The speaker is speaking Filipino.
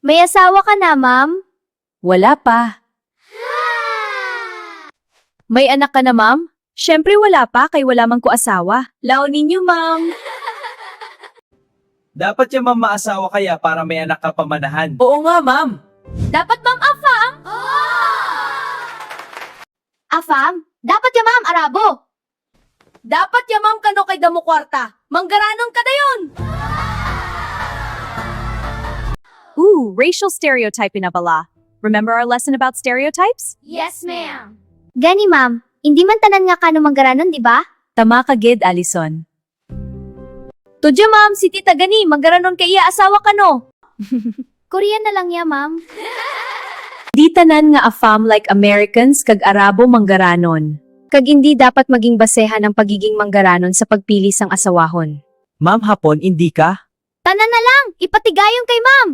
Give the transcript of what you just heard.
May asawa ka na, ma'am? Wala pa. May anak ka na, ma'am? Siyempre wala pa, kay wala man ko asawa. Launin niyo, ma'am. Dapat yung ma'am maasawa kaya para may anak ka pamanahan. Oo nga, ma'am. Dapat, ma'am, afam? Afam? Dapat ya, ma'am, arabo. Dapat ya, ma'am, kano kay damo kwarta. Manggaranon ka na yun. Ooh, racial stereotyping na pala. Remember our lesson about stereotypes? Yes, ma'am. Gani, ma'am. Hindi man tanan nga kano manggaranon, di ba? Tama ka, Gid, Alison. Tudya, ma'am, si tita gani, manggaranon kay iya asawa ka no. Korean na lang ya, ma'am. Di tanan nga afam like Americans kag Arabo manggaranon. Kag hindi dapat maging basehan ang pagiging manggaranon sa pagpili sang asawahon. Ma'am hapon, hindi ka? Tanan na lang. Ipatigayon kay ma'am.